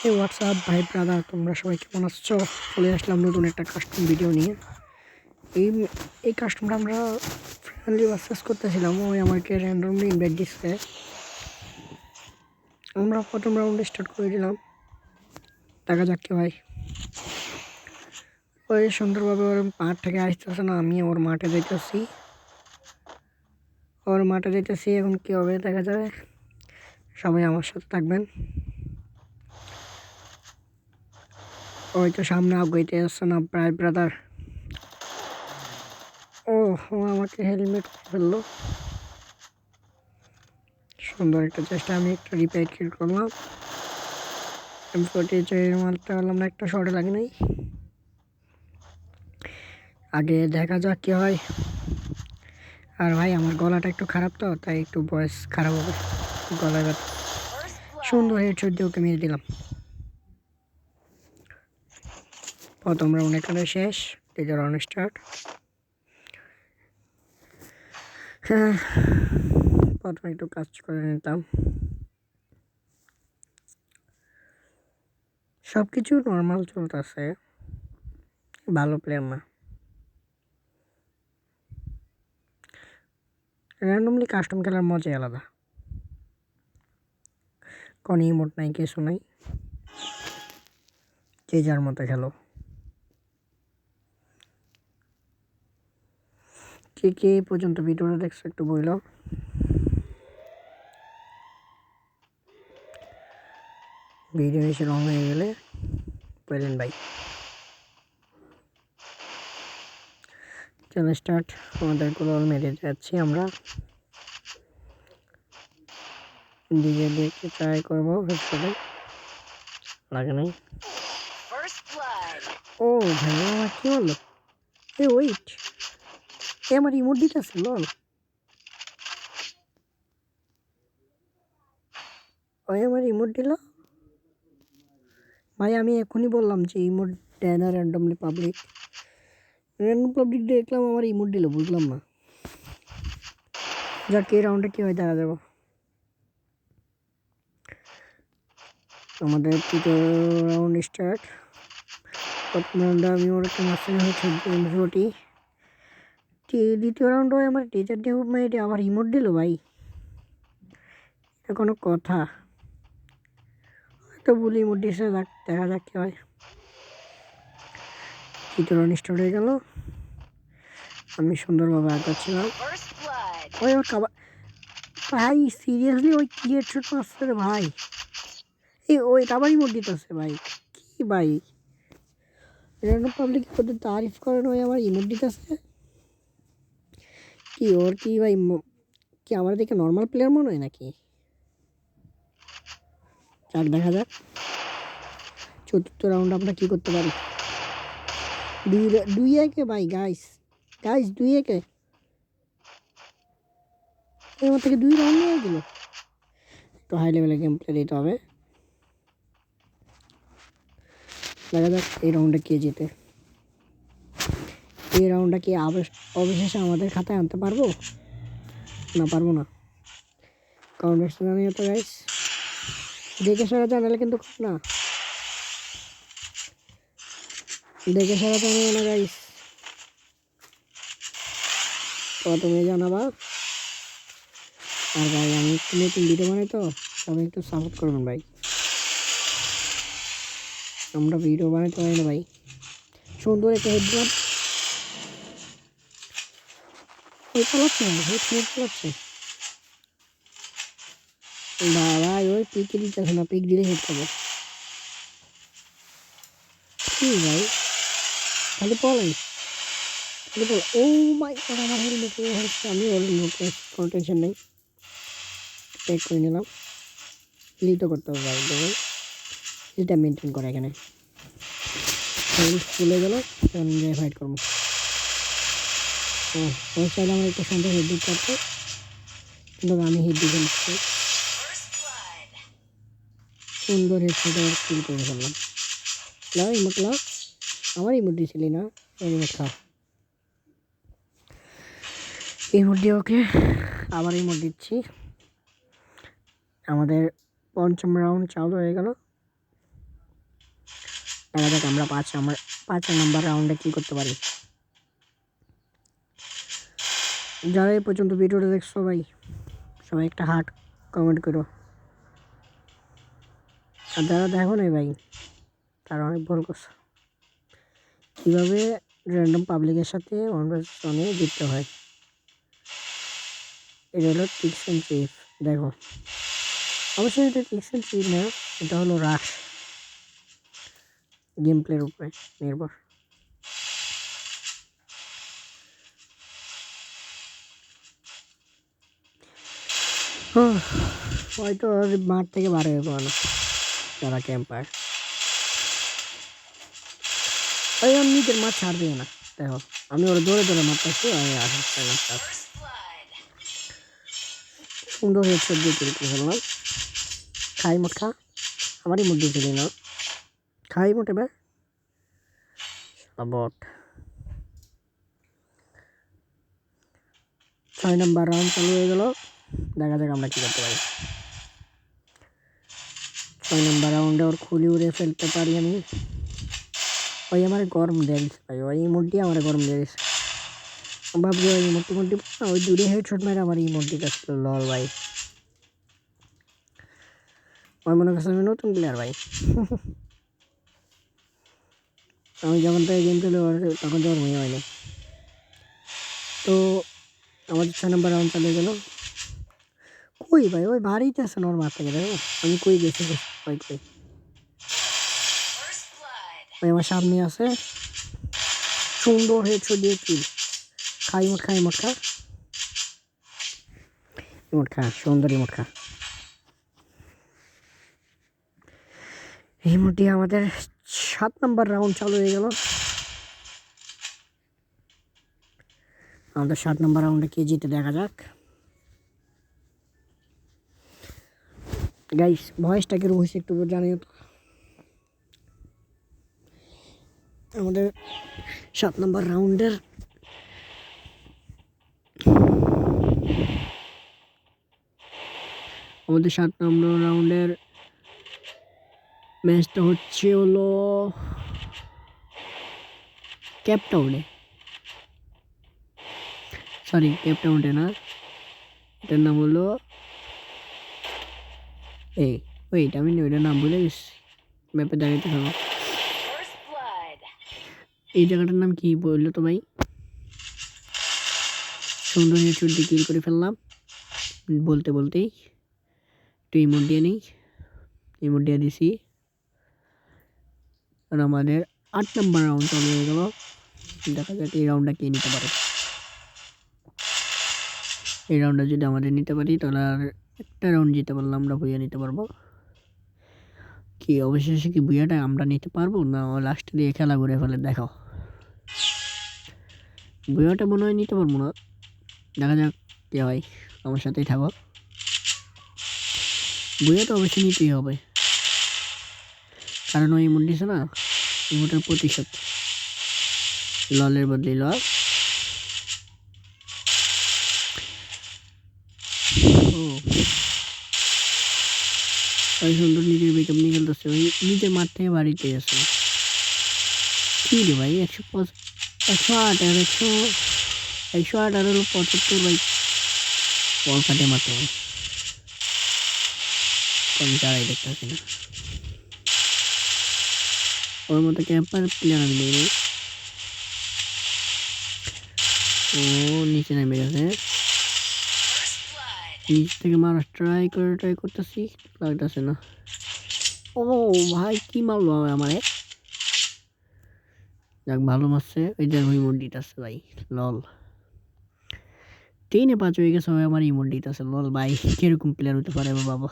এই হোয়াটসঅ্যাপ ভাই ব্রাদার, তোমরা সবাই কেমন আছো? চলে আসলাম নতুন একটা কাস্টম ভিডিও নিয়ে। এই এই কাস্টমটা আমরা ফ্রেন্ডলি ভার্সেস করতেছিলাম। ওই আমাকে র্যান্ডমলি ইনভাইট দিচ্ছে। আমরা প্রথম রাউন্ডে স্টার্ট করে দিলাম। দেখা যাক কি ভাই। ওই সুন্দরভাবে ওর মাঠ থেকে আসতেছে না, আমি ওর মাঠে যাইতেছি। এখন কী হবে দেখা যাবে। সবাই আমার সাথে থাকবেন। ওই তো সামনে আগাইতে আসছে না ভাই ব্রাদার। ও আমাকে হেলমেট ফেললো। সুন্দর একটা চেষ্টা, আমি একটা রিপেয়ার কিল করলাম। মারতে পারলাম না, একটা শর্টে লাগে নাই। আগে দেখা যাক কি হয়। আর ভাই আমার গলাটা একটু খারাপ, তো তাই একটু ভয়েস খারাপ হবে, গলায় ব্যথা। সুন্দর হেডশট দিয়ে ওকে মেরে দিলাম। প্রথম রাউন্ড এখানে শেষ, দ্বিতীয় রাউন্ড স্টার্ট। হ্যাঁ, প্রথমে একটু কাজ করে নিতাম। সব কিছু নর্মাল চলতেছে, ভালো প্লেয়ার না। র্যান্ডমলি কাস্টম খেলার মজাই আলাদা। কোনো ইমোট নাই, কিছু নাই, যে যার মতো খেলো। কে পর্যন্ত ভিডিওটা দেখছো একটু বললো। ভিডিও এসে রং হয়ে গেলে বললেন ভাই। চলো স্টার্ট। আমাদের গোল মেরে যাচ্ছি আমরা। দিকে দেখতে ট্রাই করবো, হেডশটে লাগে নাই। ও ভাই আমার কি হলো? ওয়েট, আমার ইমোট দিতেছে লল। ওই আমার ইমোট দিল ভাই। আমি এখনই বললাম যে ইমোট দেয় না র্যান্ডম পাবলিক দেখলাম আমার ইমোট দিল, বুঝলাম না। যাক, এই রাউন্ডে কী হয় দেখা যাবো। আমাদের তৃতীয় রাউন্ড স্টার্ট। প্রথম রাউন্ডে আমি ওর একটা মাঝখানে হচ্ছে এমভিওটি। দ্বিতীয় রাউন্ড হয় আমার টিচার দিয়ে মেয়েটি আবার ইমোট দিল ভাই। এটা কোনো কথা? হয়তো বলি ইমোট দিয়েছে, দেখা যাক কী হয়। তৃতীয় রাউন্ড স্টার্ট হয়ে গেল। আমি সুন্দরভাবে আগাচ্ছিলাম। ওই ওর কাবা ভাই, সিরিয়াসলি ওই কি হেডশট মারছে রে ভাই। ওই আবার ইমোট দিতেছে ভাই। কি ভাই, র্যান্ডম পাবলিক ওদের তারিফ করেন, ওই আমার ইমোট দিতেছে। কি ওর কি ভাই, কি আমার দেখে নর্মাল প্লেয়ার মনে হয় নাকি? যাক দেখা যাক চতুর্থ রাউন্ড আমরা কি করতে পারি। 2-1 ভাই। গাইস 2-1 এবার থেকে 2 রাউন্ড নিয়ে গেল। একটু হাই লেভেলের গেম প্লে দিতে হবে। দেখা যাক এই রাউন্ডে কে জিতে। এই রাউন্ডটা কি অবশেষে আমাদের খাতায় আনতে পারবো না পারবো না? কমেন্ট বক্সে জানিয়ে তো গাইস। দেখে সারা জানালে কিন্তু না, দেখে সারা জানিও না গাইস, প্রথমে জানাবা। আর ভাই আমি একটু নতুন ভিডিও বানাই, তো সবাই একটু সাপোর্ট করবেন ভাই। আমরা ভিডিও বানাতে পারি না ভাই। সুন্দর একটা হেড দিলাম। ওই চালাচ্ছে হেড চালাচ্ছে ভাই। ওই পিকে দিতেছে না, পিক দিলে হেড পাবো। কি ভাই, খালি পলাই ও মাই গড, আমার হেলমেট হচ্ছে। আমি ওর কোনো টেনশন নেই, টেক করে নিলাম। লিটও করতে হবে ভাই, দেখুন এটা মেনটেন করে। এখানে খুলে গেল, এখন নিজে ফাইট করবো। ও চাইলে আমার একটা সুন্দর হেড দিতে পারতো, কিন্তু আমি হেড দিতে নিচ্ছি। সুন্দর হেডশটে কিল করে ফেললাম। লাও ইমোট লাও, আমার ইমোট দিয়েছিলি না, ইমোট খাও। ইমোট দিয়ে ওকে আবার ইমোট দিচ্ছি। আমাদের পঞ্চম রাউন্ড চালু হয়ে গেল। দেখা যাক আমরা 5 নম্বর রাউন্ডে কী করতে পারি। যারা এই পর্যন্ত ভিডিওটা দেখছো ভাই, সবাই একটা হার্ট কমেন্ট করো। আর যারা দেখো না ভাই, তারা অনেক ভুল করছো। কীভাবে র্যান্ডম পাবলিকের সাথে 1v1 জিততে হয়, এটা হলো টিপস অ্যান্ড ট্রিক্স। দেখো, অবশ্যই এটা টিপস অ্যান্ড ট্রিক্স না, এটা হলো রাশ গেম প্লের উপরে নির্ভর। হয়তো মাঠ থেকে বার হয়ে পারো যারা ক্যাম্পার, ওই আমি নিজের মাঠ ছাড় দিয়ে না। দেখো আমি ওরা দৌড়ে দৌড়ে মারতেছি, আমি সুন্দর হয়েছে দিয়ে তৈরি করে ফেললাম। খাই মোট খা, আমারই মুখ দিয়ে চলি না, খাই মোট। এবার বট 6 নম্বর রাউন্ড চালু হয়ে গেল। দেখা যাক আমরা কী করতে পারি। 6 নম্বর রাউন্ডে ওর খুলি উড়ে ফেলতে পারি আমি। ওই আমার গরম দিয়ে দিচ্ছে ভাই, ওই ইমোট দিয়ে আমার গরম দিয়ে দিচ্ছে। ভাবছি ওই ইমোটটি ওই দূরে হেডশট মেরে আমার ইমোটটিটা ছিল লল ভাই। আমার মনে করছে আমি নতুন প্লেয়ার ভাই। আমি যখন তো এই গেম খেলে তখন জন্মই হয়নি। তো আমাদের 6 নম্বর রাউন্ড চালিয়ে গেল। কই ভাই ওই বাড়িতে আছে ওর মার থেকে, দেখো আমি কই গেছি কই কই ওই আমার সামনে আছে। সুন্দর হেডশট দিয়ে কিল। খাই মোট খা, ইমোট খা, ইমোট খা, সুন্দর ইমোট খা। এই মুহূর্তে আমাদের 7 নম্বর রাউন্ড চালু হয়ে গেল। আমাদের 7 নম্বর রাউন্ডে কে জিতে দেখা যাক। গাইস ভয়েসটা কিরকম হয়েছে একটু জানিও তো। আমাদের 7 নম্বর রাউন্ডের ম্যাচটা হচ্ছে হলো কেপটাউনে, সরি কেপটাউনে না, এটার নাম হলো ওইটা আমি ওইটার নাম ভুলে গেছি, ম্যাপে দাঁড়িয়ে থাকো। এই জায়গাটার নাম কি বললো তো ভাই? সুন্দর হেডশট দিয়ে কিল করে ফেললাম বলতে বলতেই। একটু ইমোট দিয়ে নেই, ইমোট দিয়ে দিছি। আর আমাদের 8 নম্বর রাউন্ড চালু হয়ে গেল। দেখা যাক এই রাউন্ডটা কে নিতে পারে। এই রাউন্ডটা যদি আমাদের নিতে পারি তাহলে আর একটা রাউন্ড জিতে পারলে আমরা বুয়া নিতে পারবো। কি অবশেষে কি বুয়াটা আমরা নিতে পারবো না লাস্টে দিয়ে খেলা ঘুরে ফেলে? দেখো বুয়াটা মনে হয় নিতে পারবো না, দেখা যাক কে হয়। আমার সাথেই থাকো, বুয়া তো অবশ্যই নিতেই হবে, কারণ ওই ইমোট দিছে না, ইমোটের প্রতিশোধ। ললের বদলে লল। ওই সুন্দর নিজের বেকআপ নিয়ে খেলতেছে, ওই নিজের মাঠ থেকে বাড়িতে আছে। কি রে ভাই 108 আর 108 আর হলো 75 ভাই, বল কাটে মারতে হবে। কোন চারাই দেখতেছি না, ওর মতো ক্যাম্পার প্লেয়ার আমি নেই। ও নিচে নেমে গেছে, নিচ থেকে মারা ট্রাই করতেছি, লাগতেছে না। ও ভাই কি মারলো আমারে, যাক ভালো মারছে। ওই যে ইমোট দিতেছে ভাই, লল 3-5 হয়ে গেছে। আমার ইমোট দিতেছে লল ভাই, কিরকম প্লেয়ার হতে পারে বাবা,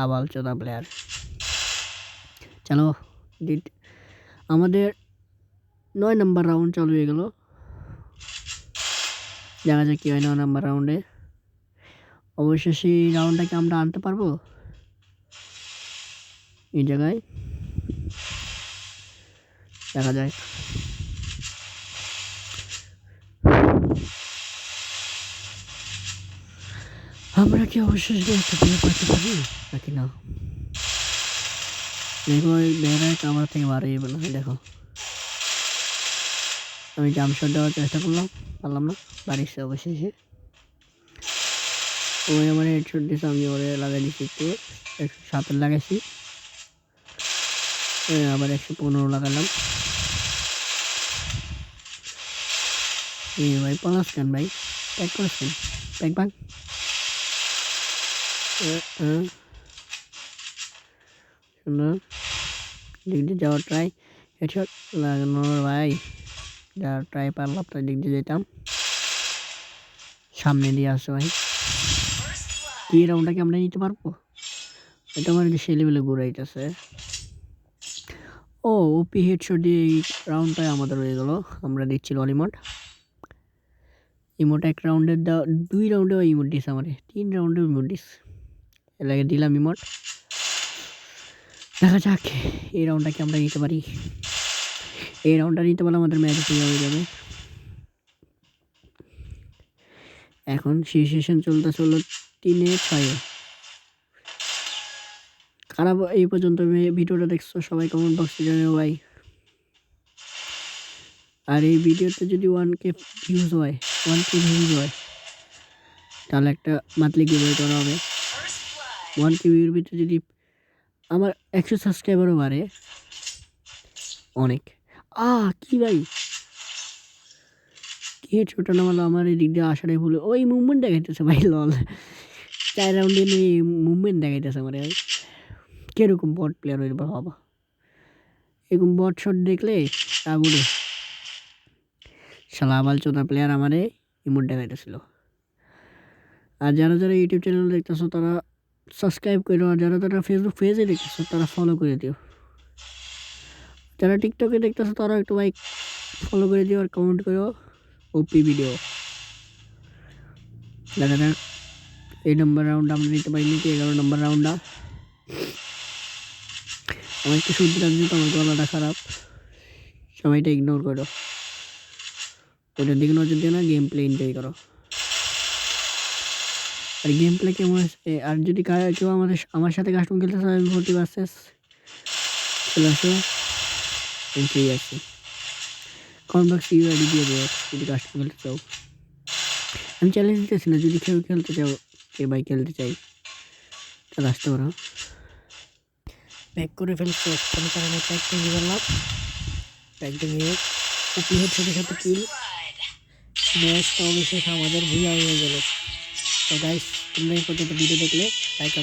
আবাল চোদা প্লেয়ার। চলো আমাদের 9 নম্বর রাউন্ড চালু হয়ে গেল। দেখা যাক কি হয় 9 নম্বর রাউন্ডে। অবশেষে এই রাউন্ডটাকে আমরা আনতে পারবো এই জায়গায়, দেখা যায়। আমরা কি অবশেষে একটা প্লেয়ার পাইতে পারি নাকি না? দেখো ওই বেড়ায় কামার থেকে মারা যাবে না। দেখো আমি জাম্প শট দেওয়ার চেষ্টা করলাম, পারলাম না, বাড়িছে অবশেষে। ওই আমার হেডশট দিয়েছে, আমি ওরে লাগাই দিচ্ছি একটু 107 লাগাইছি, আবার 115 লাগালাম। ভাই পলাশ কেন ভাই, প্যাক করেছেন, প্যাক ভাগ সুন্দর। দিক দিয়ে যাওয়ার ট্রাই, হেডশট লাগানোর ভাই যাওয়ার ট্রাই, পারলাম তাই দিক দিয়ে যেতাম, সামনে দিয়ে আসছে ভাই। কি রাউন্ডটাকে আমরা নিতে পারবো? এটা আমার যে সে লেভেলে ঘুরাইতেছে। ও ওপি হেডশট দিয়ে এই রাউন্ডটাই আমাদের হয়ে গেল। আমরা দিচ্ছি ললিমট, ইমোট এক রাউন্ডের দেওয়া, 2 রাউন্ডেও ইমোট দিস, আমার 3 রাউন্ডেও ইমোট দিস, এর লাগে দিলাম ইমোট। দেখা যাক এই রাউন্ডটাকে আমরা নিতে পারি। এই রাউন্ডটা নিতে পারলে আমাদের ম্যাচ হয়ে যাবে। এখন সিচুয়েশন চলতেছে হলো 3-6। খারাপ এই পর্যন্ত ভিডিওটা দেখছো সবাই কমেন্ট বক্সে জানিও ভাই। আর এই ভিডিওতে যদি 1K ভিউজ হয়, 1K ভিউজ হয়, তাহলে একটা মান্থলি গিভওয়ে করা হবে। 1K ভিউর ভিতরে যদি আমার 100 সাবস্ক্রাইবারও বাড়ে, অনেক। কি ভাই, কি ছোট নামালো আমার এই দিক দিয়ে আসাটাই ভুল। ওই মুভমেন্ট দেখাইতেছে ভাই, লল 4 রাউন্ডে নিয়ে মুভমেন্ট দেখাইতেছে আমার ভাই। কিরকম বট প্লেয়ার হইল বাবা, এরকম বট শট দেখলে আগুনে। শালা আবাল চোদা প্লেয়ার আমারে ইমোট দেখাইতেছিল। আর যারা যারা ইউটিউব চ্যানেল দেখতেছো তারা সাবস্ক্রাইব করো, আর যারা যারা ফেসবুক পেজে দেখতেছো তারা ফলো করে দিও। যারা টিকটকে দেখতেছো তারা একটু ভাই ফলো করে দিও আর কমেন্ট করো ওপি ভিডিও। দেখা যাক এই নম্বর রাউন্ড আমরা নিতে পারি নাকি, 11 নম্বর রাউন্ডটা। আমার একটু সর্দি লাগছে তো, আমার গলাটা খারাপ, সবাইটা ইগনোর করো, ওটার দিকে নজর দিও না, গেম প্লে এনজয় করো। আর গেম প্লে কেমন আছে, আর যদি কেউ আমার সাথে কাস্টম খেলতে চায়, আমি 40 ভার্সেস চলে আসো, আমি ফ্রি আছি। কমেন্ট বক্সে ইউআইডি দিয়ে দেবো যদি কাস্টম খেলতে চাও। আমি চ্যালেঞ্জ দিতেছি না, যদি কেউ খেলতে চাও, কে ভাই খেলতে চাই তাহলে আসতে পারো। প্যাক করে ফেলছে, কোনো কারণে প্যাক নিয়ে গেলাম, প্যাক নিয়ে ওপি হেডশটের সাথে কিল, ম্যাচটা অবশেষে আমাদের ভুয়া হয়ে গেল। তো গাইস, তোমরা এই পর্যন্ত ভিডিও দেখলে লাইক